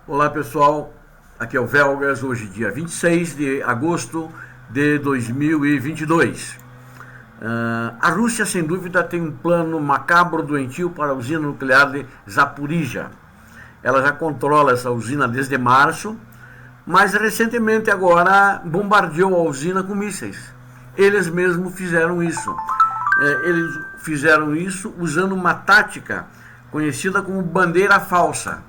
Olá pessoal, aqui é o Velgas, hoje dia 26 de agosto de 2022. A Rússia sem dúvida tem um plano macabro, doentio para a usina nuclear de Zaporizhia. Ela já controla essa usina desde março, mas recentemente agora bombardeou a usina com mísseis. Eles mesmos fizeram isso. Eles fizeram isso usando uma tática conhecida como bandeira falsa.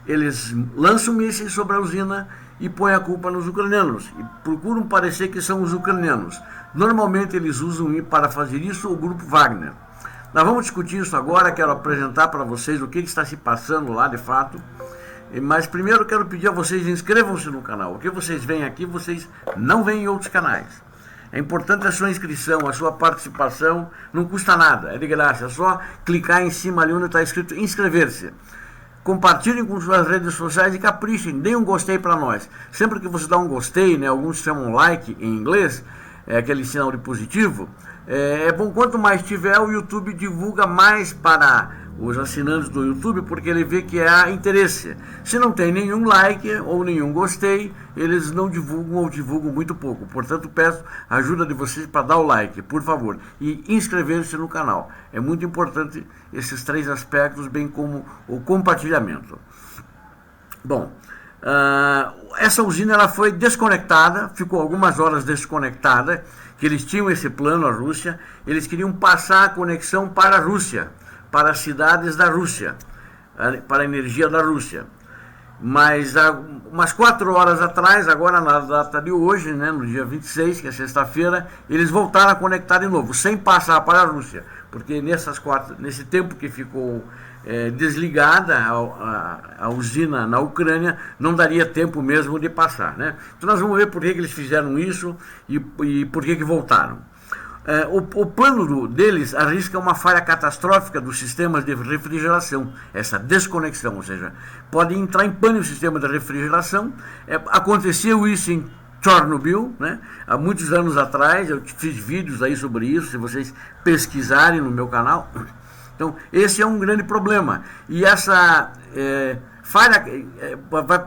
Eles lançam mísseis sobre a usina e põem a culpa nos ucranianos e procuram parecer que são os ucranianos. Normalmente eles usam para fazer isso o grupo Wagner. Nós vamos discutir isso agora, quero apresentar para vocês o que está se passando lá de fato. Mas primeiro quero pedir a vocês, inscrevam-se no canal. O que vocês veem aqui, vocês não veem em outros canais. É importante a sua inscrição, a sua participação, não custa nada, é de graça. É só clicar em cima ali onde está escrito inscrever-se. Compartilhem com suas redes sociais e caprichem, deem um gostei para nós. Sempre que você dá um gostei, né, alguns chamam like em inglês, é aquele sinal de positivo, é bom. Quanto mais tiver, o YouTube divulga mais para os assinantes do YouTube, porque ele vê que há interesse. Se não tem nenhum like ou nenhum gostei, eles não divulgam ou divulgam muito pouco. Portanto, peço a ajuda de vocês para dar o like, por favor, e inscrever-se no canal. É muito importante esses três aspectos, bem como o compartilhamento. Bom, essa usina ela foi desconectada, ficou algumas horas desconectada, que eles tinham esse plano, a Rússia, eles queriam passar a conexão para a Rússia, para as cidades da Rússia, para a energia da Rússia. Mas há umas 4 horas atrás, agora na data de hoje, né, no dia 26, que é sexta-feira, eles voltaram a conectar de novo, sem passar para a Rússia, porque nesse tempo que ficou desligada a usina na Ucrânia, não daria tempo mesmo de passar, né? Então nós vamos ver por que eles fizeram isso e por que voltaram. O plano deles arrisca uma falha catastrófica dos sistemas de refrigeração, essa desconexão, ou seja, pode entrar em pane o sistema de refrigeração. Aconteceu isso em Chernobyl, né? Há muitos anos atrás, eu fiz vídeos aí sobre isso, se vocês pesquisarem no meu canal. Então, esse é um grande problema. E essa falha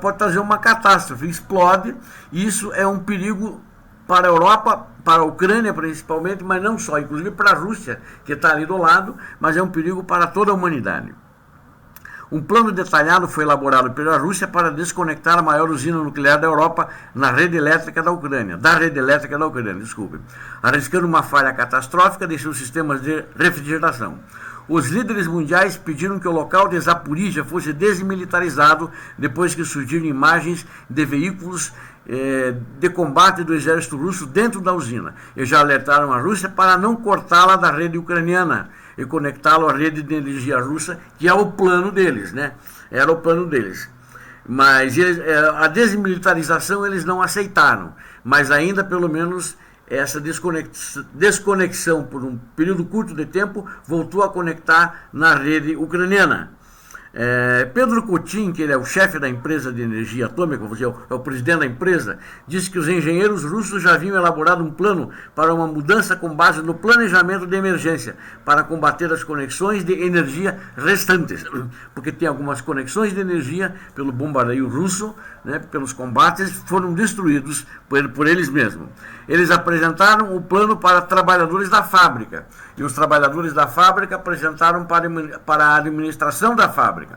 pode trazer uma catástrofe, explode, e isso é um perigo para a Europa, para a Ucrânia principalmente, mas não só, inclusive para a Rússia, que está ali do lado, mas é um perigo para toda a humanidade. Um plano detalhado foi elaborado pela Rússia para desconectar a maior usina nuclear da Europa na rede elétrica da Ucrânia, arriscando uma falha catastrófica de seus sistemas de refrigeração. Os líderes mundiais pediram que o local de Zaporizhia fosse desmilitarizado depois que surgiram imagens de veículos de combate do exército russo dentro da usina. Eles já alertaram a Rússia para não cortá-la da rede ucraniana e conectá-la à rede de energia russa, que é o plano deles, né? Era o plano deles. Mas a desmilitarização eles não aceitaram, mas ainda pelo menos essa desconexão por um período curto de tempo voltou a conectar na rede ucraniana. Pedro Kutin, que ele é o chefe da empresa de energia atômica, é o presidente da empresa, disse que os engenheiros russos já haviam elaborado um plano para uma mudança com base no planejamento de emergência para combater as conexões de energia restantes, porque tem algumas conexões de energia pelo bombardeio russo, né, pelos combates, foram destruídos por eles mesmos. Eles apresentaram o plano para trabalhadores da fábrica, e os trabalhadores da fábrica apresentaram para a administração da fábrica.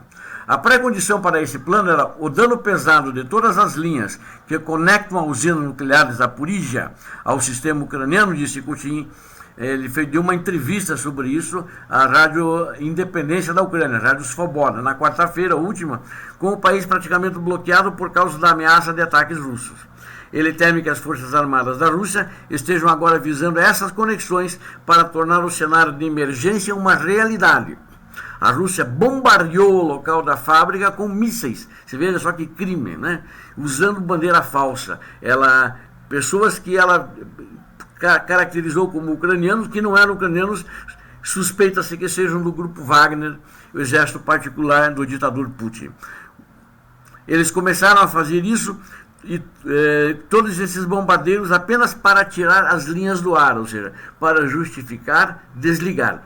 A pré-condição para esse plano era o dano pesado de todas as linhas que conectam a usina nuclear de Zaporizhia ao sistema ucraniano, disse Putin. Ele deu uma entrevista sobre isso à Rádio Independência da Ucrânia, Rádio Svoboda, na quarta-feira última, com o país praticamente bloqueado por causa da ameaça de ataques russos. Ele teme que as Forças Armadas da Rússia estejam agora visando essas conexões para tornar o cenário de emergência uma realidade. A Rússia bombardeou o local da fábrica com mísseis. Você veja só que crime, né? Usando bandeira falsa. Pessoas que ela caracterizou como ucranianos, que não eram ucranianos, suspeita-se que sejam do grupo Wagner, o exército particular do ditador Putin. Eles começaram a fazer isso e todos esses bombardeiros apenas para tirar as linhas do ar, ou seja, para justificar desligar.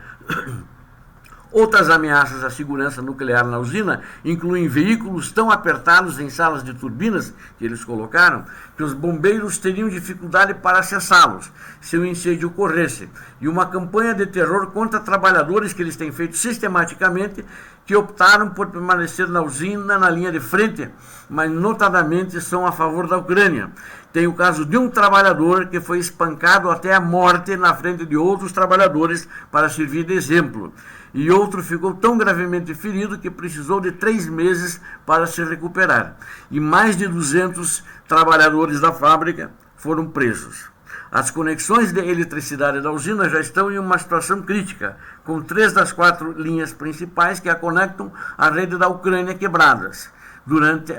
Outras ameaças à segurança nuclear na usina incluem veículos tão apertados em salas de turbinas que eles colocaram que os bombeiros teriam dificuldade para acessá-los se o incêndio ocorresse, e uma campanha de terror contra trabalhadores que eles têm feito sistematicamente, que optaram por permanecer na usina na linha de frente, mas notadamente são a favor da Ucrânia. Tem o caso de um trabalhador que foi espancado até a morte na frente de outros trabalhadores para servir de exemplo. E outro ficou tão gravemente ferido que precisou de 3 meses para se recuperar. E mais de 200 trabalhadores da fábrica foram presos. As conexões de eletricidade da usina já estão em uma situação crítica, com 3 das 4 linhas principais que a conectam à rede da Ucrânia quebradas, durante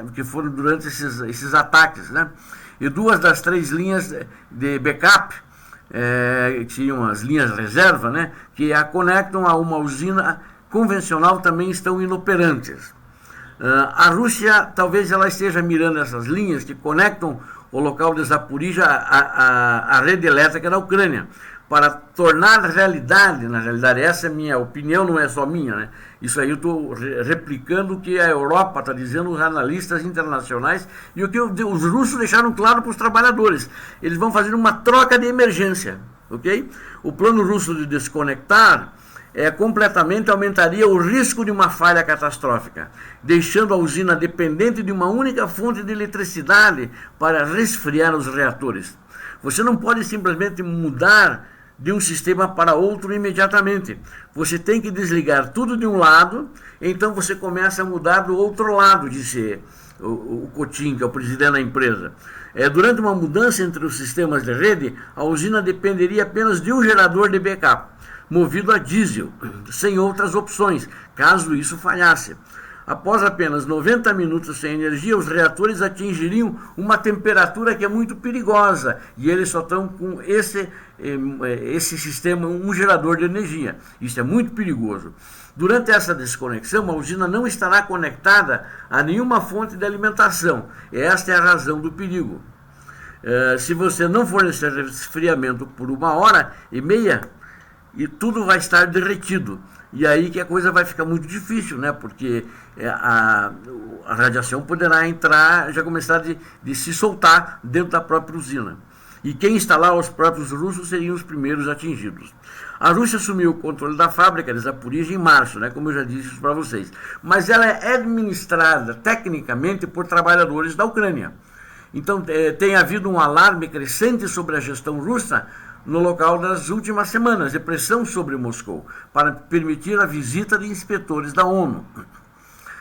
esses ataques, né? E 2 das 3 linhas de backup, que tinham as linhas reserva, né, que a conectam a uma usina convencional, também estão inoperantes. A Rússia, talvez ela esteja mirando essas linhas que conectam o local de Zaporizhia à rede elétrica da Ucrânia, para tornar realidade, na realidade, essa é minha opinião, não é só minha, né? Isso aí eu estou replicando o que a Europa está dizendo, os analistas internacionais, e o que os russos deixaram claro para os trabalhadores. Eles vão fazer uma troca de emergência, ok? O plano russo de desconectar completamente aumentaria o risco de uma falha catastrófica, deixando a usina dependente de uma única fonte de eletricidade para resfriar os reatores. Você não pode simplesmente mudar de um sistema para outro imediatamente. Você tem que desligar tudo de um lado, então você começa a mudar do outro lado, disse o Kotin, que é o presidente da empresa. Durante uma mudança entre os sistemas de rede, a usina dependeria apenas de um gerador de backup, movido a diesel, sem outras opções, caso isso falhasse. Após apenas 90 minutos sem energia, os reatores atingiriam uma temperatura que é muito perigosa, e eles só estão com esse sistema, um gerador de energia. Isso é muito perigoso. Durante essa desconexão, a usina não estará conectada a nenhuma fonte de alimentação. Esta é a razão do perigo. Se você não fornecer resfriamento por 1h30, e tudo vai estar derretido. E aí que a coisa vai ficar muito difícil, né? Porque a radiação poderá entrar, já começar de se soltar dentro da própria usina. E quem está lá, os próprios russos, seriam os primeiros atingidos. A Rússia assumiu o controle da fábrica de Zaporizhia em março, né? Como eu já disse para vocês. Mas ela é administrada tecnicamente por trabalhadores da Ucrânia. Então tem havido um alarme crescente sobre a gestão russa no local das últimas semanas, de pressão sobre Moscou, para permitir a visita de inspetores da ONU.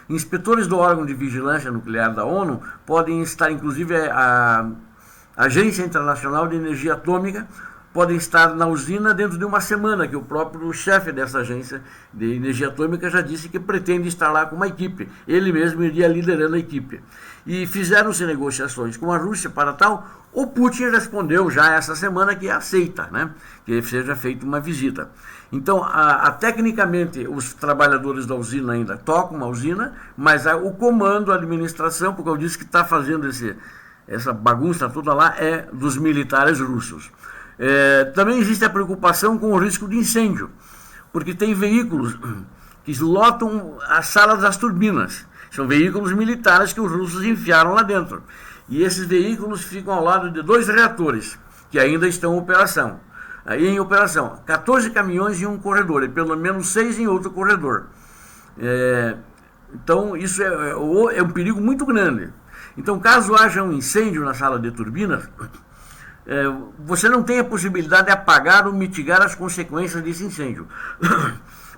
Inspetores do órgão de vigilância nuclear da ONU podem estar, inclusive a Agência Internacional de Energia Atômica, podem estar na usina dentro de uma semana, que o próprio chefe dessa agência de energia atômica já disse que pretende estar lá com uma equipe. Ele mesmo iria liderando a equipe. E fizeram-se negociações com a Rússia para tal. O Putin respondeu já essa semana que aceita, né, que seja feita uma visita. Então, tecnicamente, os trabalhadores da usina ainda tocam a usina, mas o comando, a administração, porque eu disse que está fazendo essa bagunça toda lá, é dos militares russos. Também existe a preocupação com o risco de incêndio, porque tem veículos que lotam as salas das turbinas. São veículos militares que os russos enfiaram lá dentro. E esses veículos ficam ao lado de 2 reatores, que ainda estão em operação. Aí em operação, 14 caminhões em um corredor, e pelo menos 6 em outro corredor. Então isso é um perigo muito grande. Então, caso haja um incêndio na sala de turbinas, você não tem a possibilidade de apagar ou mitigar as consequências desse incêndio.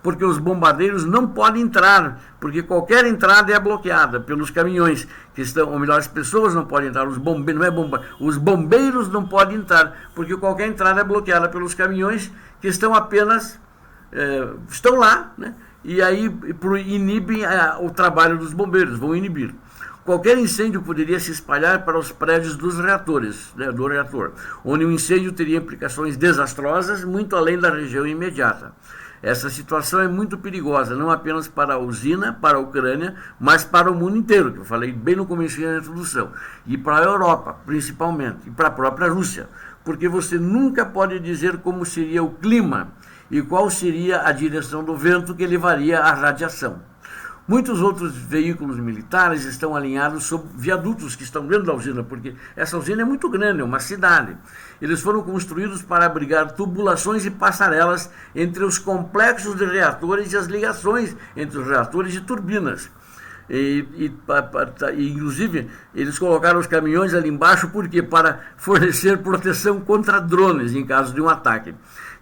Porque os bombardeiros não podem entrar, porque qualquer entrada é bloqueada pelos caminhões que estão, ou melhor, as pessoas não podem entrar, os bombeiros não podem entrar, porque qualquer entrada é bloqueada pelos caminhões que estão apenas, estão lá, né? E aí inibem o trabalho dos bombeiros, vão inibir. Qualquer incêndio poderia se espalhar para os prédios dos reatores, né, do reator, onde o incêndio teria implicações desastrosas, muito além da região imediata. Essa situação é muito perigosa, não apenas para a usina, para a Ucrânia, mas para o mundo inteiro, que eu falei bem no começo da introdução, e para a Europa, principalmente, e para a própria Rússia, porque você nunca pode dizer como seria o clima e qual seria a direção do vento que levaria à radiação. Muitos outros veículos militares estão alinhados sobre viadutos que estão dentro da usina, porque essa usina é muito grande, é uma cidade. Eles foram construídos para abrigar tubulações e passarelas entre os complexos de reatores e as ligações entre os reatores e turbinas. Inclusive, eles colocaram os caminhões ali embaixo, por quê? Para fornecer proteção contra drones em caso de um ataque.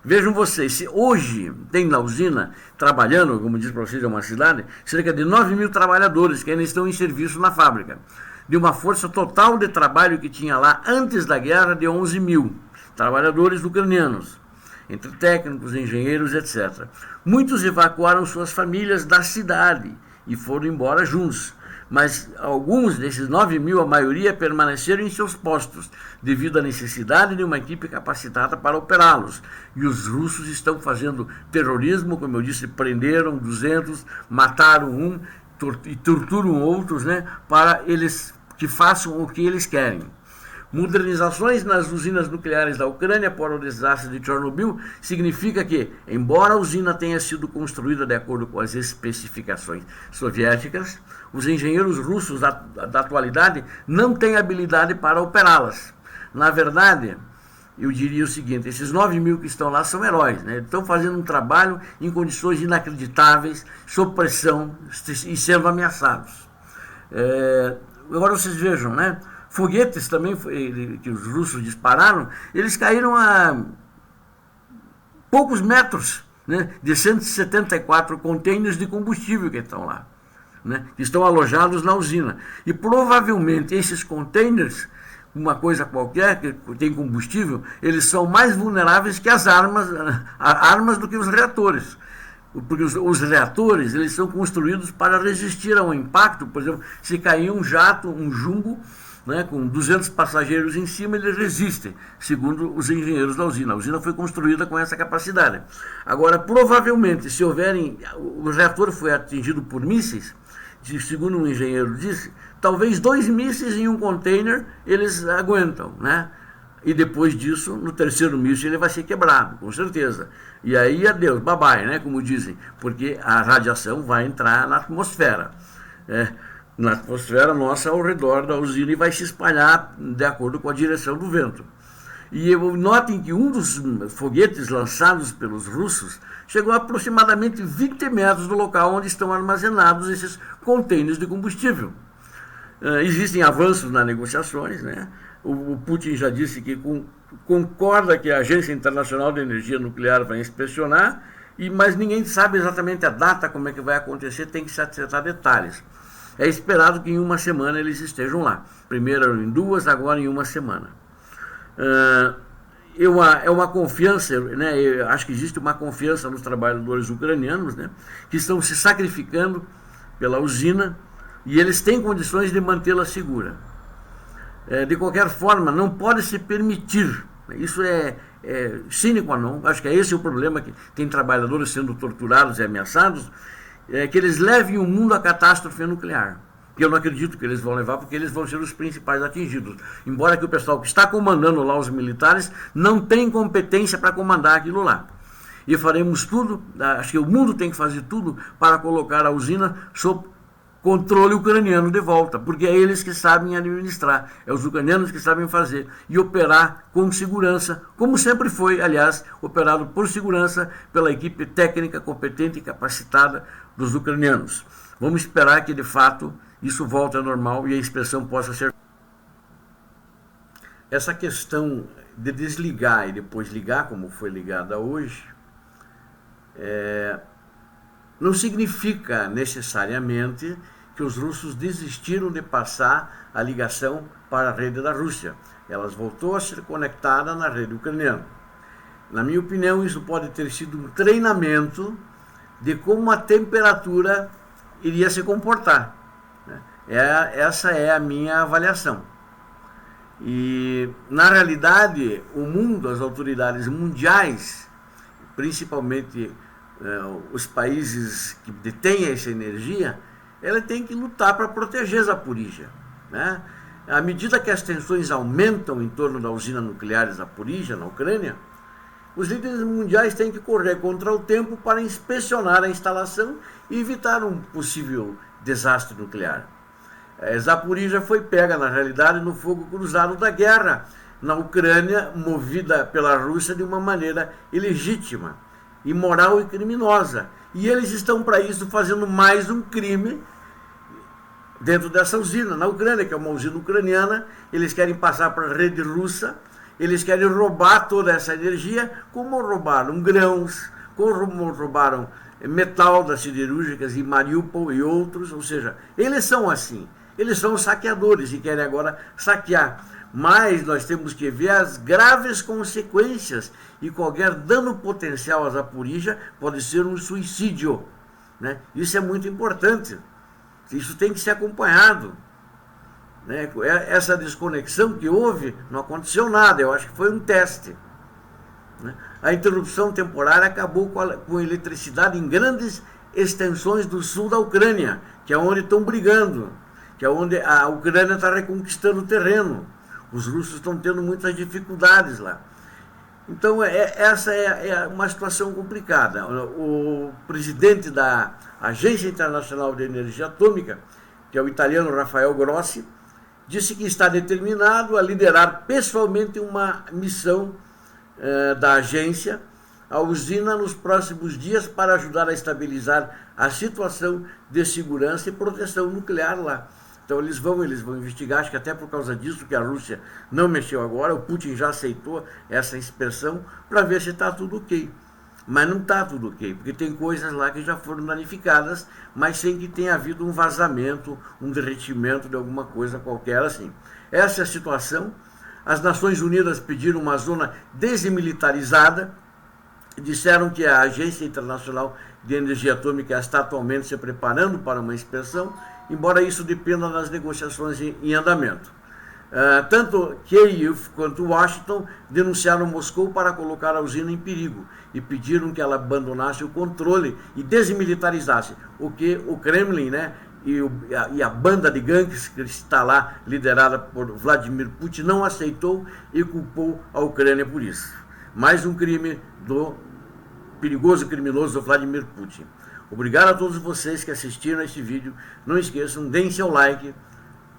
Vejam vocês, se hoje tem na usina, trabalhando, como diz para vocês, é uma cidade, cerca de 9 mil trabalhadores que ainda estão em serviço na fábrica, de uma força total de trabalho que tinha lá antes da guerra de 11 mil trabalhadores ucranianos, entre técnicos, engenheiros, etc. Muitos evacuaram suas famílias da cidade e foram embora juntos. Mas alguns desses 9 mil, a maioria, permaneceram em seus postos, devido à necessidade de uma equipe capacitada para operá-los. E os russos estão fazendo terrorismo, como eu disse, prenderam 200, mataram um e torturam outros, né, para eles que façam o que eles querem. Modernizações nas usinas nucleares da Ucrânia por o desastre de Chernobyl significa que, embora a usina tenha sido construída de acordo com as especificações soviéticas, os engenheiros russos da atualidade não têm habilidade para operá-las. Na verdade, eu diria o seguinte, esses 9 mil que estão lá são heróis, né? Estão fazendo um trabalho em condições inacreditáveis, sob pressão e sendo ameaçados. Agora vocês vejam, né? Foguetes também que os russos dispararam, eles caíram a poucos metros, né, de 174 contêineres de combustível que estão lá, né, que estão alojados na usina. E provavelmente esses contêineres, uma coisa qualquer que tem combustível, eles são mais vulneráveis que as armas do que os reatores. Porque os reatores, eles são construídos para resistir ao impacto. Por exemplo, se cair um jato, um jumbo, né, com 200 passageiros em cima, eles resistem, segundo os engenheiros da usina. A usina foi construída com essa capacidade. Agora, provavelmente, se houverem... O reator foi atingido por mísseis, segundo um engenheiro disse, talvez 2 mísseis em um container eles aguentam, né? E depois disso, no terceiro míssil, ele vai ser quebrado, com certeza. E aí, adeus, bye bye, né, como dizem, porque a radiação vai entrar na atmosfera. Na atmosfera nossa ao redor da usina e vai se espalhar de acordo com a direção do vento. E notem que um dos foguetes lançados pelos russos chegou a aproximadamente 20 metros do local onde estão armazenados esses contêineres de combustível. Existem avanços nas negociações, né? O Putin já disse que concorda que a Agência Internacional de Energia Nuclear vai inspecionar, mas ninguém sabe exatamente a data, como é que vai acontecer, tem que se acertar detalhes. É esperado que em uma semana eles estejam lá. Primeiro em 2, agora em uma semana. É uma confiança, né? Eu acho que existe uma confiança nos trabalhadores ucranianos, né, que estão se sacrificando pela usina e eles têm condições de mantê-la segura. De qualquer forma, não pode se permitir. Isso é sine qua non. Acho que esse é o problema, que tem trabalhadores sendo torturados e ameaçados, que eles levem o mundo à catástrofe nuclear. Que eu não acredito que eles vão levar, porque eles vão ser os principais atingidos. Embora que o pessoal que está comandando lá, os militares, não tem competência para comandar aquilo lá. E faremos tudo, acho que o mundo tem que fazer tudo para colocar a usina sob controle ucraniano de volta, porque é eles que sabem administrar, é os ucranianos que sabem fazer e operar com segurança, como sempre foi, aliás, operado por segurança pela equipe técnica competente e capacitada dos ucranianos. Vamos esperar que, de fato, isso volte ao normal e a inspeção possa ser... Essa questão de desligar e depois ligar, como foi ligada hoje, não significa necessariamente que os russos desistiram de passar a ligação para a rede da Rússia. Elas voltou a ser conectada na rede ucraniana. Na minha opinião, isso pode ter sido um treinamento de como a temperatura iria se comportar. Essa é a minha avaliação. E, na realidade, o mundo, as autoridades mundiais, principalmente os países que detêm essa energia, ela tem que lutar para proteger Zaporizhia, né? À medida que as tensões aumentam em torno da usina nuclear de Zaporizhia, na Ucrânia, os líderes mundiais têm que correr contra o tempo para inspecionar a instalação e evitar um possível desastre nuclear. Zaporizhzhia foi pega, na realidade, no fogo cruzado da guerra na Ucrânia, movida pela Rússia de uma maneira ilegítima, imoral e criminosa. E eles estão, para isso, fazendo mais um crime dentro dessa usina, na Ucrânia, que é uma usina ucraniana. Eles querem passar para a rede russa, eles querem roubar toda essa energia, como roubaram grãos, como roubaram metal das siderúrgicas em Mariupol e outros. Ou seja, eles são assim, eles são saqueadores e querem agora saquear. Mas nós temos que ver as graves consequências, e qualquer dano potencial a Zaporizhzhia pode ser um suicídio, né? Isso é muito importante, isso tem que ser acompanhado, né? Essa desconexão que houve, não aconteceu nada, eu acho que foi um teste, né? A interrupção temporária acabou com a eletricidade em grandes extensões do sul da Ucrânia, que é onde estão brigando, que é onde a Ucrânia está reconquistando o terreno. Os russos estão tendo muitas dificuldades lá. Então, essa é uma situação complicada. O presidente da Agência Internacional de Energia Atômica, que é o italiano Rafael Grossi, disse que está determinado a liderar pessoalmente uma missão da agência à usina nos próximos dias para ajudar a estabilizar a situação de segurança e proteção nuclear lá. Então eles vão investigar, acho que até por causa disso que a Rússia não mexeu agora, o Putin já aceitou essa inspeção para ver se está tudo ok. Mas não está tudo ok, porque tem coisas lá que já foram danificadas, mas sem que tenha havido um vazamento, um derretimento de alguma coisa qualquer assim. Essa é a situação. As Nações Unidas pediram uma zona desmilitarizada, disseram que a Agência Internacional de Energia Atômica está atualmente se preparando para uma inspeção, embora isso dependa das negociações em andamento. Tanto Kiev quanto Washington denunciaram Moscou para colocar a usina em perigo e pediram que ela abandonasse o controle e desmilitarizasse, o que o Kremlin, né, e a banda de gangues que está lá, liderada por Vladimir Putin, não aceitou e culpou a Ucrânia por isso. Mais um crime do perigoso criminoso Vladimir Putin. Obrigado a todos vocês que assistiram a este vídeo. Não esqueçam, deem seu like,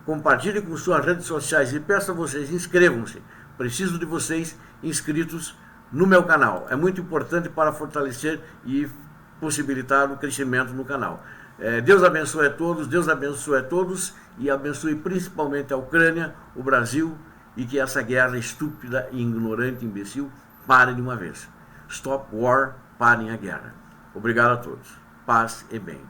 compartilhem com suas redes sociais e peço a vocês, inscrevam-se. Preciso de vocês inscritos no meu canal. É muito importante para fortalecer e possibilitar o crescimento no canal. Deus abençoe a todos, Deus abençoe a todos e abençoe principalmente a Ucrânia, o Brasil, e que essa guerra estúpida, ignorante, imbecil pare de uma vez. Stop war, parem a guerra. Obrigado a todos. Paz e bem.